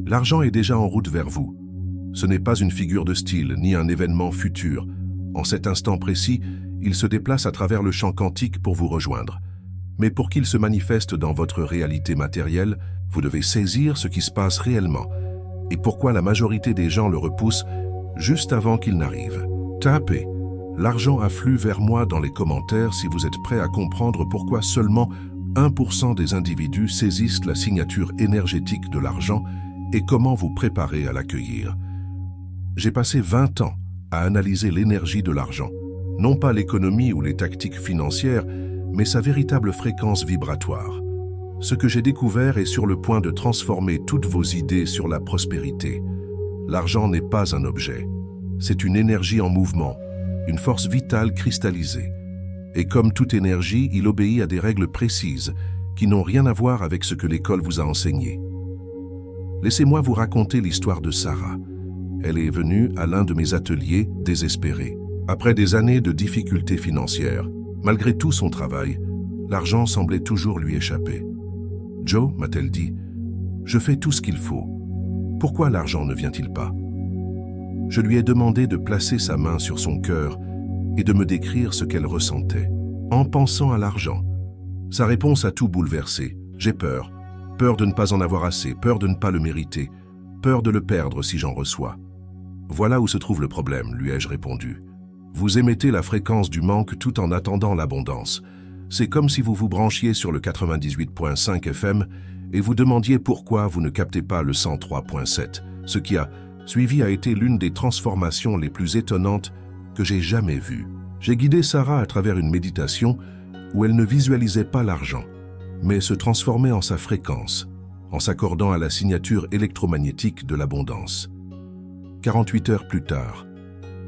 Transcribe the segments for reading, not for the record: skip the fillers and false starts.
L'argent est déjà en route vers vous. Ce n'est pas une figure de style, ni un événement futur. En cet instant précis, il se déplace à travers le champ quantique pour vous rejoindre. Mais pour qu'il se manifeste dans votre réalité matérielle, vous devez saisir ce qui se passe réellement et pourquoi la majorité des gens le repoussent juste avant qu'il n'arrive. Tapez « L'argent afflue vers moi » dans les commentaires si vous êtes prêt à comprendre pourquoi seulement 1% des individus saisissent la signature énergétique de l'argent et comment vous préparer à l'accueillir. J'ai passé 20 ans à analyser l'énergie de l'argent, non pas l'économie ou les tactiques financières, mais sa véritable fréquence vibratoire. Ce que j'ai découvert est sur le point de transformer toutes vos idées sur la prospérité. L'argent n'est pas un objet, c'est une énergie en mouvement, une force vitale cristallisée. Et comme toute énergie, il obéit à des règles précises qui n'ont rien à voir avec ce que l'école vous a enseigné. Laissez-moi vous raconter l'histoire de Sarah. Elle est venue à l'un de mes ateliers désespérée. Après des années de difficultés financières, malgré tout son travail, l'argent semblait toujours lui échapper. « Joe, m'a-t-elle dit, je fais tout ce qu'il faut. Pourquoi l'argent ne vient-il pas ?» Je lui ai demandé de placer sa main sur son cœur et de me décrire ce qu'elle ressentait. En pensant à l'argent, sa réponse a tout bouleversé. « J'ai peur. Peur de ne pas en avoir assez, peur de ne pas le mériter, peur de le perdre si j'en reçois. » Voilà où se trouve le problème, lui ai-je répondu. Vous émettez la fréquence du manque tout en attendant l'abondance. C'est comme si vous vous branchiez sur le 98.5 FM et vous demandiez pourquoi vous ne captez pas le 103.7. Ce qui a suivi a été l'une des transformations les plus étonnantes que j'ai jamais vues. J'ai guidé Sarah à travers une méditation où elle ne visualisait pas l'argent, mais se transformait en sa fréquence, en s'accordant à la signature électromagnétique de l'abondance. 48 heures plus tard,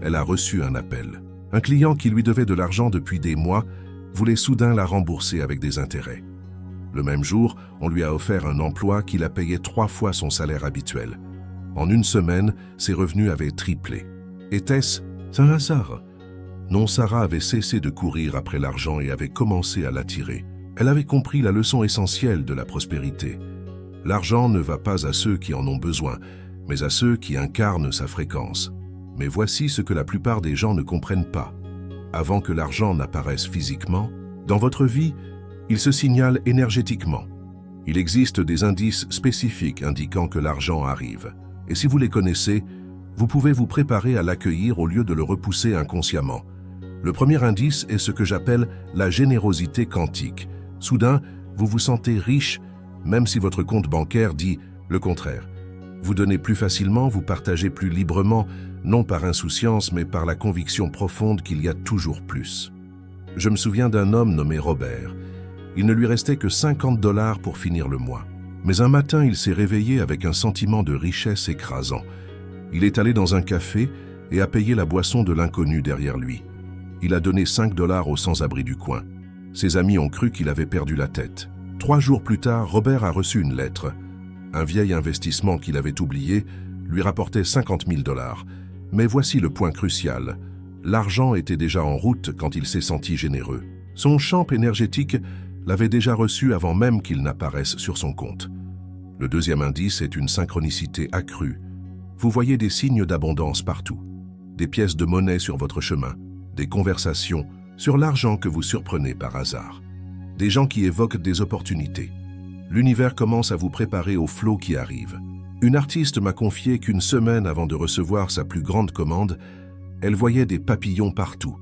elle a reçu un appel. Un client qui lui devait de l'argent depuis des mois voulait soudain la rembourser avec des intérêts. Le même jour, on lui a offert un emploi qui la payait 3 fois son salaire habituel. En une semaine, ses revenus avaient triplé. Était-ce un hasard? Non, Sarah avait cessé de courir après l'argent et avait commencé à l'attirer. Elle avait compris la leçon essentielle de la prospérité. L'argent ne va pas à ceux qui en ont besoin, mais à ceux qui incarnent sa fréquence. Mais voici ce que la plupart des gens ne comprennent pas. Avant que l'argent n'apparaisse physiquement, dans votre vie, il se signale énergétiquement. Il existe des indices spécifiques indiquant que l'argent arrive. Et si vous les connaissez, vous pouvez vous préparer à l'accueillir au lieu de le repousser inconsciemment. Le premier indice est ce que j'appelle la générosité quantique. Soudain, vous vous sentez riche, même si votre compte bancaire dit le contraire. Vous donnez plus facilement, vous partagez plus librement, non par insouciance, mais par la conviction profonde qu'il y a toujours plus. Je me souviens d'un homme nommé Robert. Il ne lui restait que 50 $ pour finir le mois. Mais un matin, il s'est réveillé avec un sentiment de richesse écrasant. Il est allé dans un café et a payé la boisson de l'inconnu derrière lui. Il a donné 5 $ aux sans-abri du coin. Ses amis ont cru qu'il avait perdu la tête. 3 jours plus tard, Robert a reçu une lettre. Un vieil investissement qu'il avait oublié lui rapportait 50 000 $. Mais voici le point crucial. L'argent était déjà en route quand il s'est senti généreux. Son champ énergétique l'avait déjà reçu avant même qu'il n'apparaisse sur son compte. Le deuxième indice est une synchronicité accrue. Vous voyez des signes d'abondance partout. Des pièces de monnaie sur votre chemin, des conversations sur l'argent que vous surprenez par hasard. Des gens qui évoquent des opportunités. L'univers commence à vous préparer au flot qui arrive. Une artiste m'a confié qu'une semaine avant de recevoir sa plus grande commande, elle voyait des papillons partout,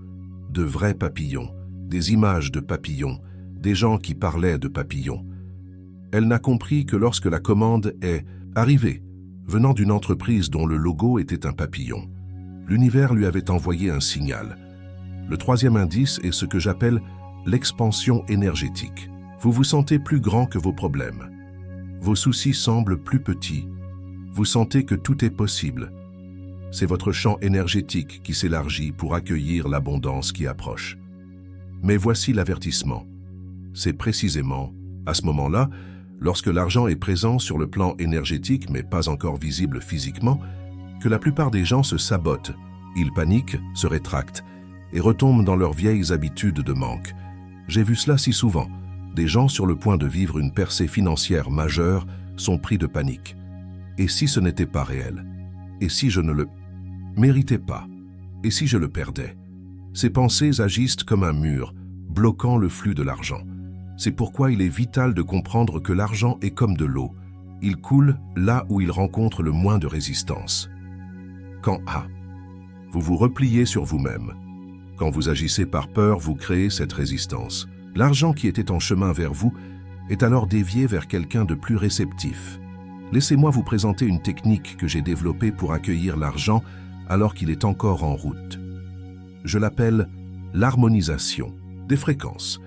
de vrais papillons, des images de papillons, des gens qui parlaient de papillons. Elle n'a compris que lorsque la commande est arrivée, venant d'une entreprise dont le logo était un papillon, l'univers lui avait envoyé un signal. Le troisième indice est ce que j'appelle l'expansion énergétique. Vous vous sentez plus grand que vos problèmes. Vos soucis semblent plus petits. Vous sentez que tout est possible. C'est votre champ énergétique qui s'élargit pour accueillir l'abondance qui approche. Mais voici l'avertissement. C'est précisément, à ce moment-là, lorsque l'argent est présent sur le plan énergétique mais pas encore visible physiquement, que la plupart des gens se sabotent, ils paniquent, se rétractent et retombent dans leurs vieilles habitudes de manque. J'ai vu cela si souvent. Des gens sur le point de vivre une percée financière majeure sont pris de panique. Et si ce n'était pas réel? Et si je ne le méritais pas? Et si je le perdais? Ces pensées agissent comme un mur, bloquant le flux de l'argent. C'est pourquoi il est vital de comprendre que l'argent est comme de l'eau. Il coule là où il rencontre le moins de résistance. Quand vous vous repliez sur vous-même. Quand vous agissez par peur, vous créez cette résistance. L'argent qui était en chemin vers vous est alors dévié vers quelqu'un de plus réceptif. Laissez-moi vous présenter une technique que j'ai développée pour accueillir l'argent alors qu'il est encore en route. Je l'appelle l'harmonisation des fréquences.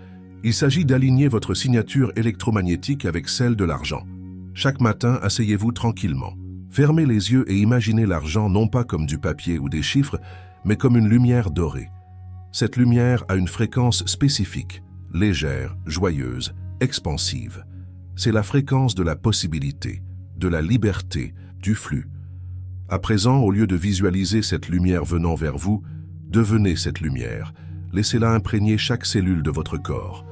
Il s'agit d'aligner votre signature électromagnétique avec celle de l'argent. Chaque matin, asseyez-vous tranquillement. Fermez les yeux et imaginez l'argent non pas comme du papier ou des chiffres, mais comme une lumière dorée. Cette lumière a une fréquence spécifique, légère, joyeuse, expansive. C'est la fréquence de la possibilité, de la liberté, du flux. À présent, au lieu de visualiser cette lumière venant vers vous, devenez cette lumière. Laissez-la imprégner chaque cellule de votre corps.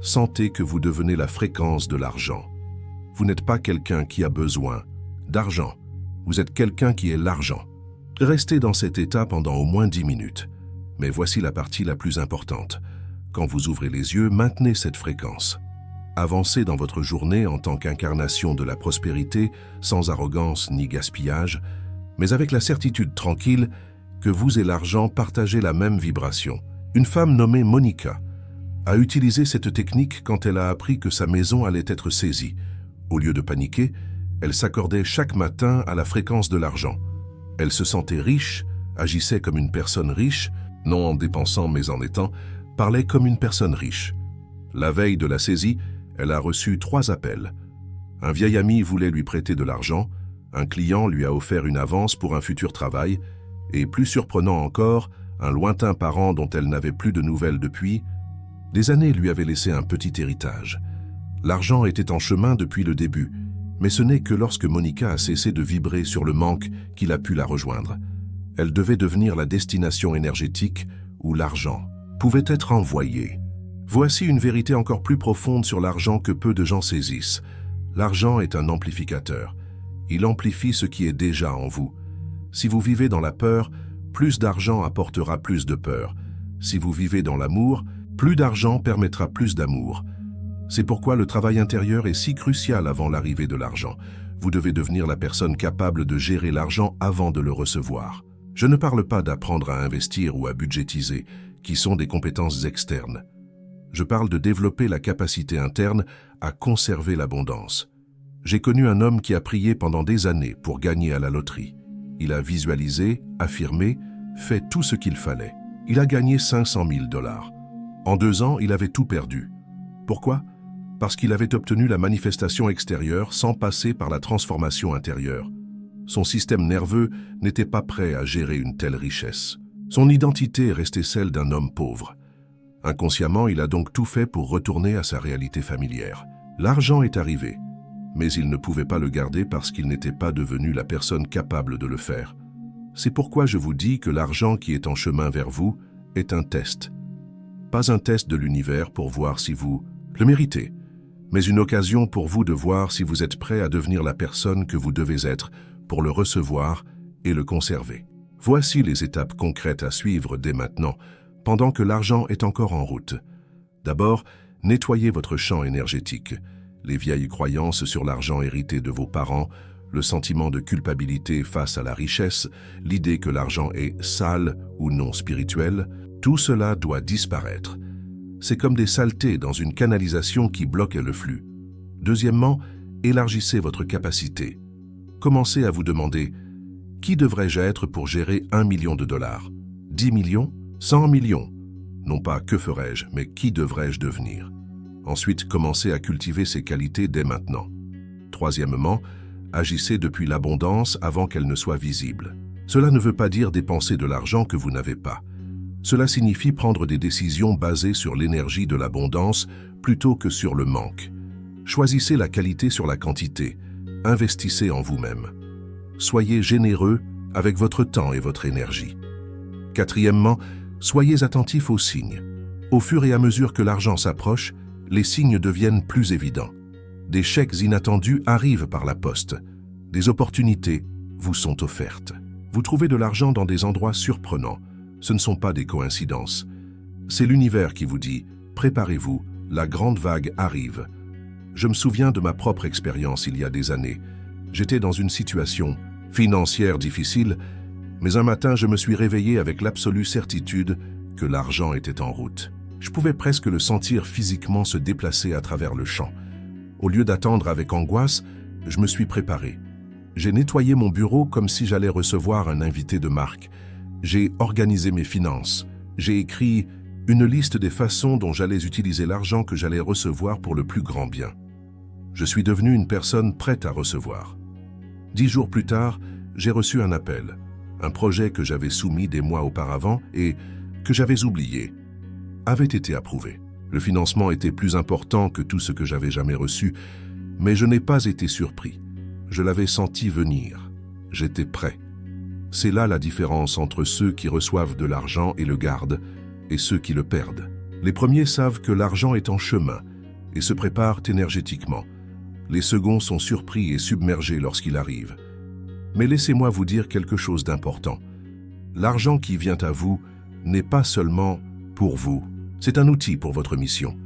Sentez que vous devenez la fréquence de l'argent. Vous n'êtes pas quelqu'un qui a besoin d'argent. Vous êtes quelqu'un qui est l'argent. Restez dans cet état pendant au moins 10 minutes. Mais voici la partie la plus importante. Quand vous ouvrez les yeux, maintenez cette fréquence. Avancez dans votre journée en tant qu'incarnation de la prospérité, sans arrogance ni gaspillage, mais avec la certitude tranquille que vous et l'argent partagez la même vibration. Une femme nommée Monica a utilisé cette technique quand elle a appris que sa maison allait être saisie. Au lieu de paniquer, elle s'accordait chaque matin à la fréquence de l'argent. Elle se sentait riche, agissait comme une personne riche, non en dépensant mais en étant, parlait comme une personne riche. La veille de la saisie, elle a reçu 3 appels. Un vieil ami voulait lui prêter de l'argent, un client lui a offert une avance pour un futur travail, et plus surprenant encore, un lointain parent dont elle n'avait plus de nouvelles depuis, des années lui avait laissé un petit héritage. L'argent était en chemin depuis le début, mais ce n'est que lorsque Monica a cessé de vibrer sur le manque qu'il a pu la rejoindre. Elle devait devenir la destination énergétique où l'argent pouvait être envoyé. Voici une vérité encore plus profonde sur l'argent que peu de gens saisissent. L'argent est un amplificateur. Il amplifie ce qui est déjà en vous. Si vous vivez dans la peur, plus d'argent apportera plus de peur. Si vous vivez dans l'amour, plus d'argent permettra plus d'amour. C'est pourquoi le travail intérieur est si crucial avant l'arrivée de l'argent. Vous devez devenir la personne capable de gérer l'argent avant de le recevoir. Je ne parle pas d'apprendre à investir ou à budgétiser, qui sont des compétences externes. Je parle de développer la capacité interne à conserver l'abondance. J'ai connu un homme qui a prié pendant des années pour gagner à la loterie. Il a visualisé, affirmé, fait tout ce qu'il fallait. Il a gagné 500 000 $. En 2 ans, il avait tout perdu. Pourquoi? Parce qu'il avait obtenu la manifestation extérieure sans passer par la transformation intérieure. Son système nerveux n'était pas prêt à gérer une telle richesse. Son identité restait celle d'un homme pauvre. Inconsciemment, il a donc tout fait pour retourner à sa réalité familière. L'argent est arrivé, mais il ne pouvait pas le garder parce qu'il n'était pas devenu la personne capable de le faire. C'est pourquoi je vous dis que l'argent qui est en chemin vers vous est un test. Pas un test de l'univers pour voir si vous le méritez, mais une occasion pour vous de voir si vous êtes prêt à devenir la personne que vous devez être pour le recevoir et le conserver. Voici les étapes concrètes à suivre dès maintenant, pendant que l'argent est encore en route. D'abord, nettoyez votre champ énergétique. Les vieilles croyances sur l'argent hérité de vos parents, le sentiment de culpabilité face à la richesse, l'idée que l'argent est sale ou non spirituel, tout cela doit disparaître. C'est comme des saletés dans une canalisation qui bloque le flux. Deuxièmement, élargissez votre capacité. Commencez à vous demander « Qui devrais-je être pour gérer 1 million de $? 10 millions? 100 millions? Non pas « Que ferais-je », mais « Qui devrais-je devenir ?» Ensuite, commencez à cultiver ces qualités dès maintenant. Troisièmement, agissez depuis l'abondance avant qu'elle ne soit visible. Cela ne veut pas dire dépenser de l'argent que vous n'avez pas. Cela signifie prendre des décisions basées sur l'énergie de l'abondance plutôt que sur le manque. Choisissez la qualité sur la quantité. Investissez en vous-même. Soyez généreux avec votre temps et votre énergie. Quatrièmement, soyez attentifs aux signes. Au fur et à mesure que l'argent s'approche, les signes deviennent plus évidents. Des chèques inattendus arrivent par la poste. Des opportunités vous sont offertes. Vous trouvez de l'argent dans des endroits surprenants. Ce ne sont pas des coïncidences. C'est l'univers qui vous dit « Préparez-vous, la grande vague arrive ». Je me souviens de ma propre expérience il y a des années. J'étais dans une situation financière difficile, mais un matin je me suis réveillé avec l'absolue certitude que l'argent était en route. Je pouvais presque le sentir physiquement se déplacer à travers le champ. Au lieu d'attendre avec angoisse, je me suis préparé. J'ai nettoyé mon bureau comme si j'allais recevoir un invité de marque. J'ai organisé mes finances. J'ai écrit une liste des façons dont j'allais utiliser l'argent que j'allais recevoir pour le plus grand bien. Je suis devenu une personne prête à recevoir. 10 jours plus tard, j'ai reçu un appel. Un projet que j'avais soumis des mois auparavant et que j'avais oublié avait été approuvé. Le financement était plus important que tout ce que j'avais jamais reçu, mais je n'ai pas été surpris. Je l'avais senti venir. J'étais prêt. C'est là la différence entre ceux qui reçoivent de l'argent et le gardent, et ceux qui le perdent. Les premiers savent que l'argent est en chemin et se préparent énergétiquement. Les seconds sont surpris et submergés lorsqu'il arrive. Mais laissez-moi vous dire quelque chose d'important. L'argent qui vient à vous n'est pas seulement pour vous. C'est un outil pour votre mission.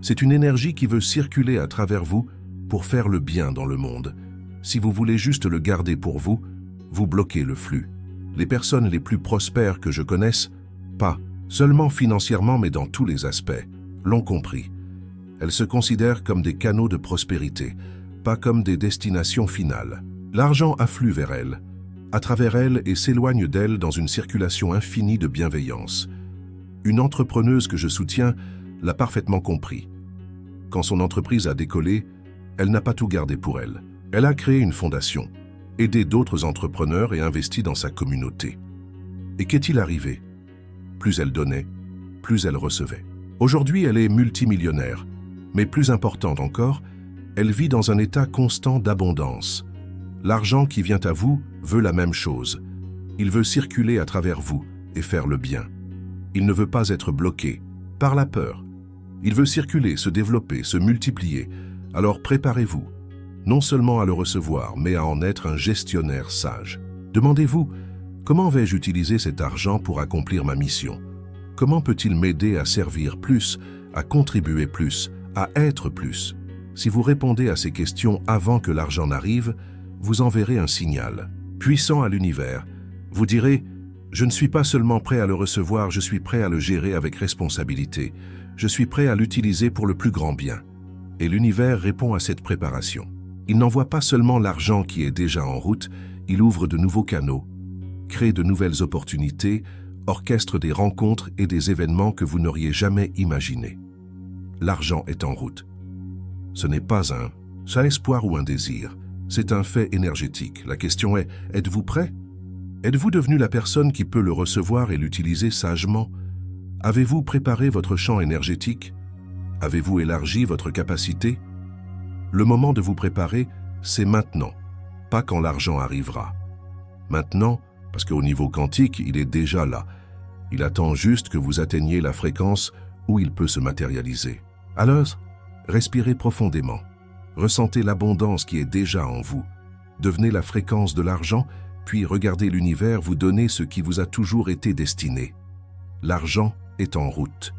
C'est une énergie qui veut circuler à travers vous pour faire le bien dans le monde. Si vous voulez juste le garder pour vous, vous bloquez le flux. Les personnes les plus prospères que je connaisse, pas seulement financièrement mais dans tous les aspects, l'ont compris. Elles se considèrent comme des canaux de prospérité, pas comme des destinations finales. L'argent afflue vers elles, à travers elles et s'éloigne d'elles dans une circulation infinie de bienveillance. Une entrepreneuse que je soutiens l'a parfaitement compris. Quand son entreprise a décollé, elle n'a pas tout gardé pour elle. Elle a créé une fondation, aidé d'autres entrepreneurs et investi dans sa communauté. Et qu'est-il arrivé? Plus elle donnait, plus elle recevait. Aujourd'hui, elle est multimillionnaire, mais plus importante encore, elle vit dans un état constant d'abondance. L'argent qui vient à vous veut la même chose. Il veut circuler à travers vous et faire le bien. Il ne veut pas être bloqué par la peur. Il veut circuler, se développer, se multiplier. Alors préparez-vous, non seulement à le recevoir, mais à en être un gestionnaire sage. Demandez-vous, comment vais-je utiliser cet argent pour accomplir ma mission? Comment peut-il m'aider à servir plus, à contribuer plus, à être plus? Si vous répondez à ces questions avant que l'argent n'arrive, vous enverrez un signal puissant à l'univers. Vous direz, je ne suis pas seulement prêt à le recevoir, je suis prêt à le gérer avec responsabilité. Je suis prêt à l'utiliser pour le plus grand bien. Et l'univers répond à cette préparation. Il n'envoie pas seulement l'argent qui est déjà en route, il ouvre de nouveaux canaux, crée de nouvelles opportunités, orchestre des rencontres et des événements que vous n'auriez jamais imaginés. L'argent est en route. Ce n'est pas un espoir ou un désir, c'est un fait énergétique. La question est, êtes-vous prêt? Êtes-vous devenu la personne qui peut le recevoir et l'utiliser sagement? Avez-vous préparé votre champ énergétique? Avez-vous élargi votre capacité? Le moment de vous préparer, c'est maintenant, pas quand l'argent arrivera. Maintenant, parce qu'au niveau quantique, il est déjà là. Il attend juste que vous atteigniez la fréquence où il peut se matérialiser. Alors, respirez profondément. Ressentez l'abondance qui est déjà en vous. Devenez la fréquence de l'argent, puis regardez l'univers vous donner ce qui vous a toujours été destiné. L'argent est en route.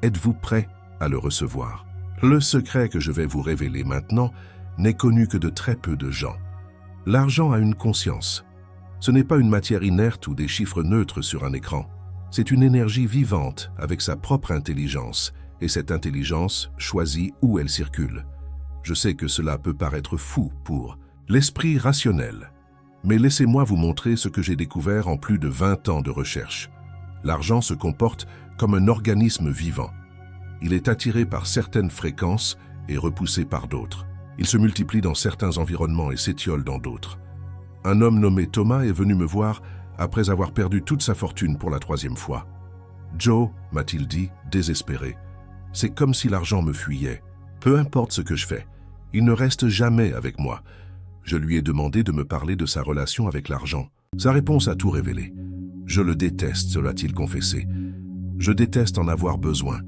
Êtes-vous prêt à le recevoir? Le secret que je vais vous révéler maintenant n'est connu que de très peu de gens. L'argent a une conscience. Ce n'est pas une matière inerte ou des chiffres neutres sur un écran. C'est une énergie vivante avec sa propre intelligence, et cette intelligence choisit où elle circule. Je sais que cela peut paraître fou pour l'esprit rationnel, mais laissez-moi vous montrer ce que j'ai découvert en plus de 20 ans de recherche. L'argent se comporte comme un organisme vivant. Il est attiré par certaines fréquences et repoussé par d'autres. Il se multiplie dans certains environnements et s'étiole dans d'autres. Un homme nommé Thomas est venu me voir après avoir perdu toute sa fortune pour la 3e fois. « Joe, m'a-t-il dit, désespéré, c'est comme si l'argent me fuyait. Peu importe ce que je fais, il ne reste jamais avec moi. » Je lui ai demandé de me parler de sa relation avec l'argent. Sa réponse a tout révélé. « Je le déteste, se l'a-t-il confessé. Je déteste en avoir besoin.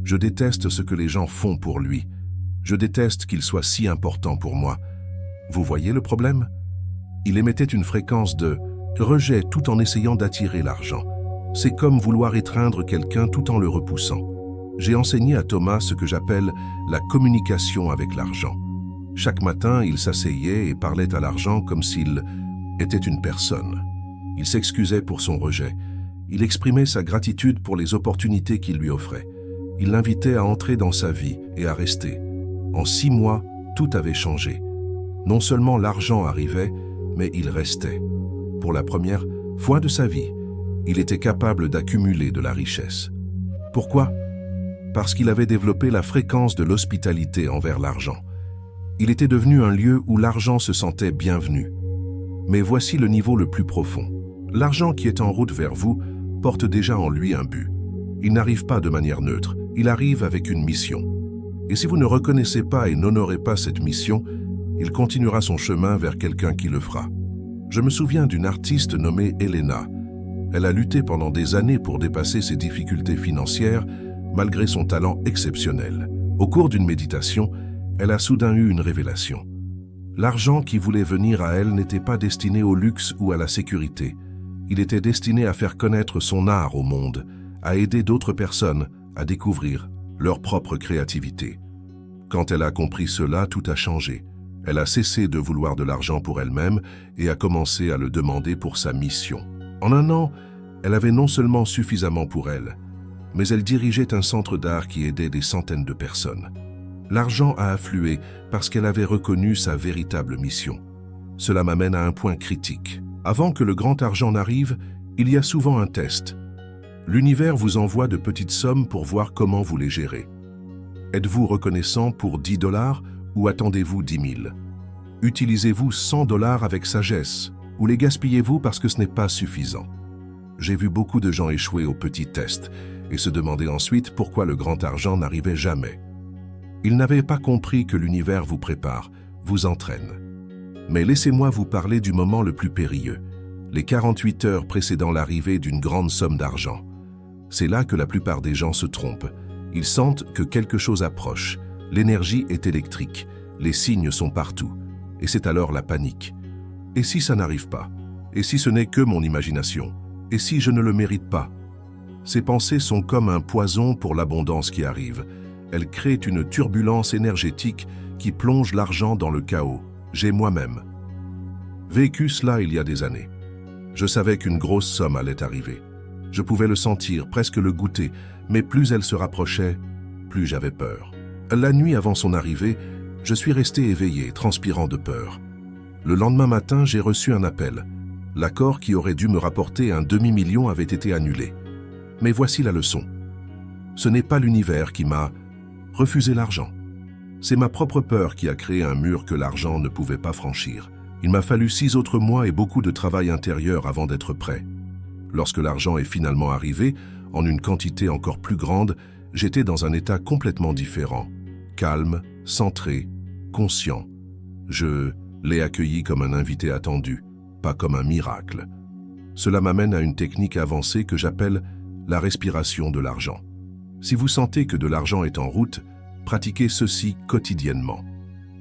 Je déteste ce que les gens font pour lui. Je déteste qu'il soit si important pour moi. Vous voyez le problème? Il émettait une fréquence de rejet tout en essayant d'attirer l'argent. C'est comme vouloir étreindre quelqu'un tout en le repoussant. J'ai enseigné à Thomas ce que j'appelle la communication avec l'argent. Chaque matin, il s'asseyait et parlait à l'argent comme s'il était une personne. Il s'excusait pour son rejet. Il exprimait sa gratitude pour les opportunités qu'il lui offrait. Il l'invitait à entrer dans sa vie et à rester. En 6 mois, tout avait changé. Non seulement l'argent arrivait, mais il restait. Pour la première fois de sa vie, il était capable d'accumuler de la richesse. Pourquoi? Parce qu'il avait développé la fréquence de l'hospitalité envers l'argent. Il était devenu un lieu où l'argent se sentait bienvenu. Mais voici le niveau le plus profond. L'argent qui est en route vers vous porte déjà en lui un but. Il n'arrive pas de manière neutre, il arrive avec une mission. Et si vous ne reconnaissez pas et n'honorez pas cette mission, il continuera son chemin vers quelqu'un qui le fera. Je me souviens d'une artiste nommée Elena. Elle a lutté pendant des années pour dépasser ses difficultés financières, malgré son talent exceptionnel. Au cours d'une méditation, elle a soudain eu une révélation. L'argent qui voulait venir à elle n'était pas destiné au luxe ou à la sécurité. Il était destiné à faire connaître son art au monde, à aider d'autres personnes à découvrir leur propre créativité. Quand elle a compris cela, tout a changé. Elle a cessé de vouloir de l'argent pour elle-même et a commencé à le demander pour sa mission. En 1 an, elle avait non seulement suffisamment pour elle, mais elle dirigeait un centre d'art qui aidait des centaines de personnes. L'argent a afflué parce qu'elle avait reconnu sa véritable mission. Cela m'amène à un point critique. Avant que le grand argent n'arrive, il y a souvent un test. L'univers vous envoie de petites sommes pour voir comment vous les gérez. Êtes-vous reconnaissant pour 10 $ ou attendez-vous 10 000? Utilisez-vous 100 $ avec sagesse ou les gaspillez-vous parce que ce n'est pas suffisant? J'ai vu beaucoup de gens échouer au petit test et se demander ensuite pourquoi le grand argent n'arrivait jamais. Ils n'avaient pas compris que l'univers vous prépare, vous entraîne. Mais laissez-moi vous parler du moment le plus périlleux, les 48 heures précédant l'arrivée d'une grande somme d'argent. C'est là que la plupart des gens se trompent. Ils sentent que quelque chose approche. L'énergie est électrique, les signes sont partout. Et c'est alors la panique. Et si ça n'arrive pas? Et si ce n'est que mon imagination? Et si je ne le mérite pas? Ces pensées sont comme un poison pour l'abondance qui arrive. Elles créent une turbulence énergétique qui plonge l'argent dans le chaos. J'ai moi-même vécu cela il y a des années. Je savais qu'une grosse somme allait arriver. Je pouvais le sentir, presque le goûter, mais plus elle se rapprochait, plus j'avais peur. La nuit avant son arrivée, je suis resté éveillé, transpirant de peur. Le lendemain matin, j'ai reçu un appel. L'accord qui aurait dû me rapporter un demi-million avait été annulé. Mais voici la leçon. Ce n'est pas l'univers qui m'a refusé l'argent. C'est ma propre peur qui a créé un mur que l'argent ne pouvait pas franchir. Il m'a fallu 6 autres mois et beaucoup de travail intérieur avant d'être prêt. Lorsque l'argent est finalement arrivé, en une quantité encore plus grande, j'étais dans un état complètement différent. Calme, centré, conscient. Je l'ai accueilli comme un invité attendu, pas comme un miracle. Cela m'amène à une technique avancée que j'appelle la respiration de l'argent. Si vous sentez que de l'argent est en route, pratiquez ceci quotidiennement.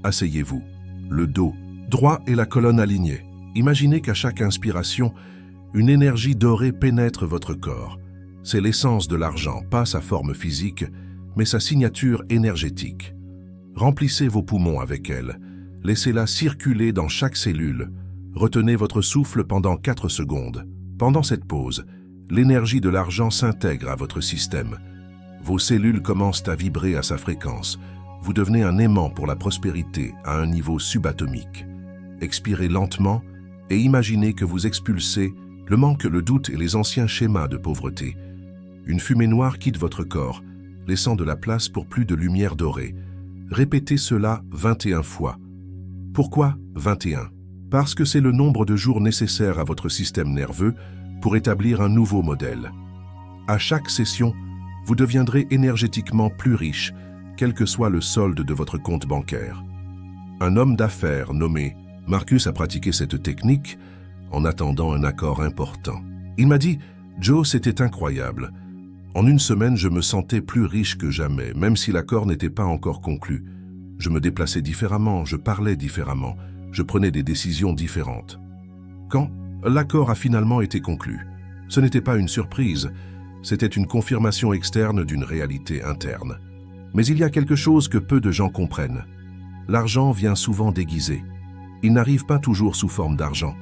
Asseyez-vous, le dos droit et la colonne alignée. Imaginez qu'à chaque inspiration, une énergie dorée pénètre votre corps. C'est l'essence de l'argent, pas sa forme physique, mais sa signature énergétique. Remplissez vos poumons avec elle. Laissez-la circuler dans chaque cellule. Retenez votre souffle pendant 4 secondes. Pendant cette pause, l'énergie de l'argent s'intègre à votre système. Vos cellules commencent à vibrer à sa fréquence. Vous devenez un aimant pour la prospérité à un niveau subatomique. Expirez lentement et imaginez que vous expulsez le manque, le doute et les anciens schémas de pauvreté. Une fumée noire quitte votre corps, laissant de la place pour plus de lumière dorée. Répétez cela 21 fois. Pourquoi 21? Parce que c'est le nombre de jours nécessaires à votre système nerveux pour établir un nouveau modèle. À chaque session, vous deviendrez énergétiquement plus riche, quel que soit le solde de votre compte bancaire. Un homme d'affaires nommé Marcus a pratiqué cette technique en attendant un accord important. Il m'a dit « Joe, c'était incroyable. En 1 semaine, je me sentais plus riche que jamais, même si l'accord n'était pas encore conclu. Je me déplaçais différemment, je parlais différemment, je prenais des décisions différentes. Quand l'accord a finalement été conclu, ce n'était pas une surprise, c'était une confirmation externe d'une réalité interne. Mais il y a quelque chose que peu de gens comprennent. L'argent vient souvent déguisé. Il n'arrive pas toujours sous forme d'argent.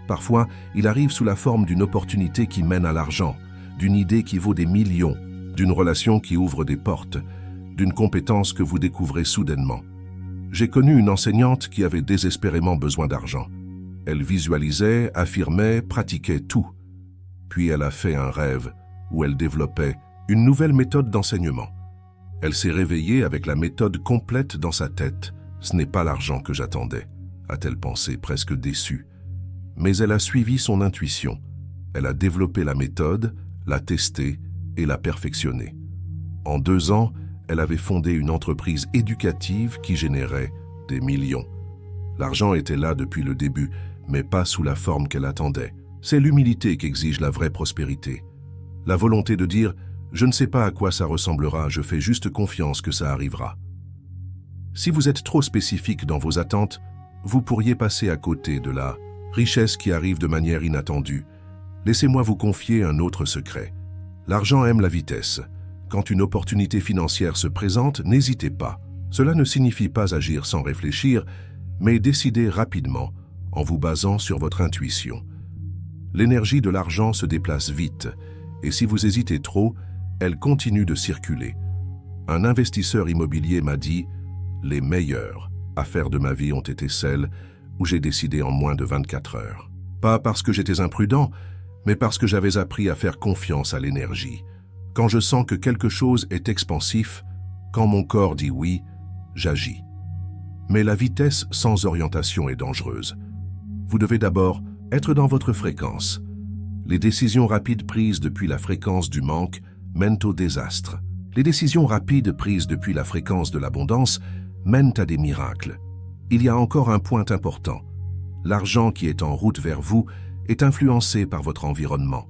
Parfois, il arrive sous la forme d'une opportunité qui mène à l'argent, d'une idée qui vaut des millions, d'une relation qui ouvre des portes, d'une compétence que vous découvrez soudainement. J'ai connu une enseignante qui avait désespérément besoin d'argent. Elle visualisait, affirmait, pratiquait tout. Puis elle a fait un rêve où elle développait une nouvelle méthode d'enseignement. Elle s'est réveillée avec la méthode complète dans sa tête. Ce n'est pas l'argent que j'attendais, a-t-elle pensé, presque déçue. Mais elle a suivi son intuition. Elle a développé la méthode, l'a testée et l'a perfectionnée. En 2 ans, elle avait fondé une entreprise éducative qui générait des millions. L'argent était là depuis le début, mais pas sous la forme qu'elle attendait. C'est l'humilité qu'exige la vraie prospérité. La volonté de dire « je ne sais pas à quoi ça ressemblera, je fais juste confiance que ça arrivera ». Si vous êtes trop spécifique dans vos attentes, vous pourriez passer à côté de la richesse qui arrive de manière inattendue. Laissez-moi vous confier un autre secret. L'argent aime la vitesse. Quand une opportunité financière se présente, n'hésitez pas. Cela ne signifie pas agir sans réfléchir, mais décider rapidement en vous basant sur votre intuition. L'énergie de l'argent se déplace vite, et si vous hésitez trop, elle continue de circuler. Un investisseur immobilier m'a dit « Les meilleures affaires de ma vie ont été celles où j'ai décidé en moins de 24 heures. » Pas parce que j'étais imprudent, mais parce que j'avais appris à faire confiance à l'énergie. Quand je sens que quelque chose est expansif, quand mon corps dit oui, j'agis. Mais la vitesse sans orientation est dangereuse. Vous devez d'abord être dans votre fréquence. Les décisions rapides prises depuis la fréquence du manque mènent au désastre. Les décisions rapides prises depuis la fréquence de l'abondance mènent à des miracles. Il y a encore un point important. L'argent qui est en route vers vous est influencé par votre environnement.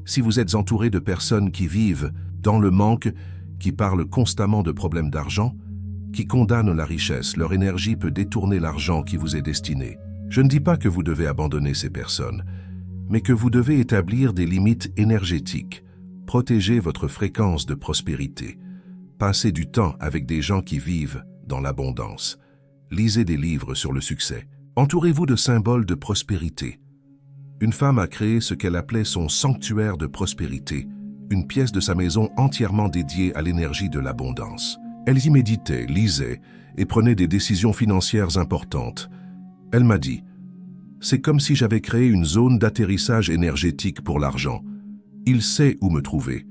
Si vous êtes entouré de personnes qui vivent dans le manque, qui parlent constamment de problèmes d'argent, qui condamnent la richesse, leur énergie peut détourner l'argent qui vous est destiné. Je ne dis pas que vous devez abandonner ces personnes, mais que vous devez établir des limites énergétiques, protéger votre fréquence de prospérité, passer du temps avec des gens qui vivent dans l'abondance, lisez des livres sur le succès, entourez-vous de symboles de prospérité. Une femme a créé ce qu'elle appelait son sanctuaire de prospérité, une pièce de sa maison entièrement dédiée à l'énergie de l'abondance. Elle y méditait, lisait et prenait des décisions financières importantes. Elle m'a dit « C'est comme si j'avais créé une zone d'atterrissage énergétique pour l'argent. Il sait où me trouver.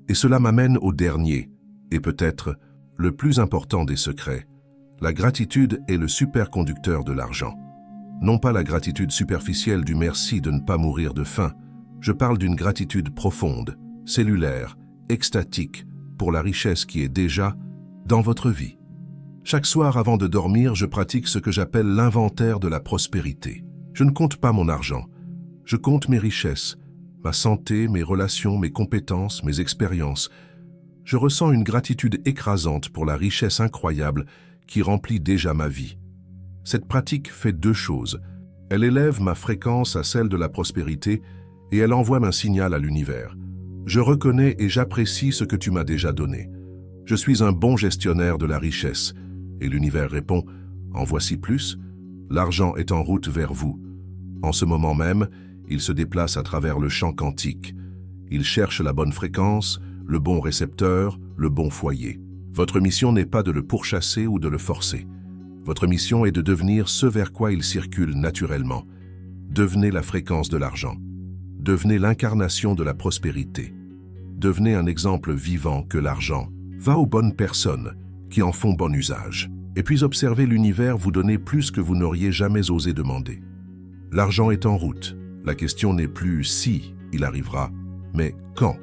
Et cela m'amène au dernier, et peut-être le plus important des secrets. La gratitude est le superconducteur de l'argent. Non pas la gratitude superficielle du merci de ne pas mourir de faim. Je parle d'une gratitude profonde, cellulaire, extatique, pour la richesse qui est déjà dans votre vie. Chaque soir avant de dormir, je pratique ce que j'appelle l'inventaire de la prospérité. Je ne compte pas mon argent. Je compte mes richesses, ma santé, mes relations, mes compétences, mes expériences. Je ressens une gratitude écrasante pour la richesse incroyable qui remplit déjà ma vie. Cette pratique fait 2 choses. Elle élève ma fréquence à celle de la prospérité et elle envoie un signal à l'univers. Je reconnais et j'apprécie ce que tu m'as déjà donné. Je suis un bon gestionnaire de la richesse. Et l'univers répond « En voici plus ». L'argent est en route vers vous. En ce moment même, il se déplace à travers le champ quantique. Il cherche la bonne fréquence, le bon récepteur, le bon foyer. Votre mission n'est pas de le pourchasser ou de le forcer. Votre mission est de devenir ce vers quoi il circule naturellement. Devenez la fréquence de l'argent. Devenez l'incarnation de la prospérité. Devenez un exemple vivant que l'argent va aux bonnes personnes qui en font bon usage. Et puis observez l'univers vous donner plus que vous n'auriez jamais osé demander. L'argent est en route. La question n'est plus si il arrivera, mais quand.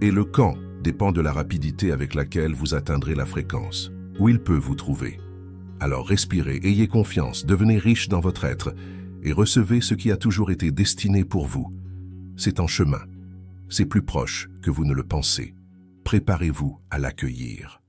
Et le quand dépend de la rapidité avec laquelle vous atteindrez la fréquence, où il peut vous trouver. Alors respirez, ayez confiance, devenez riche dans votre être et recevez ce qui a toujours été destiné pour vous. C'est en chemin. C'est plus proche que vous ne le pensez. Préparez-vous à l'accueillir.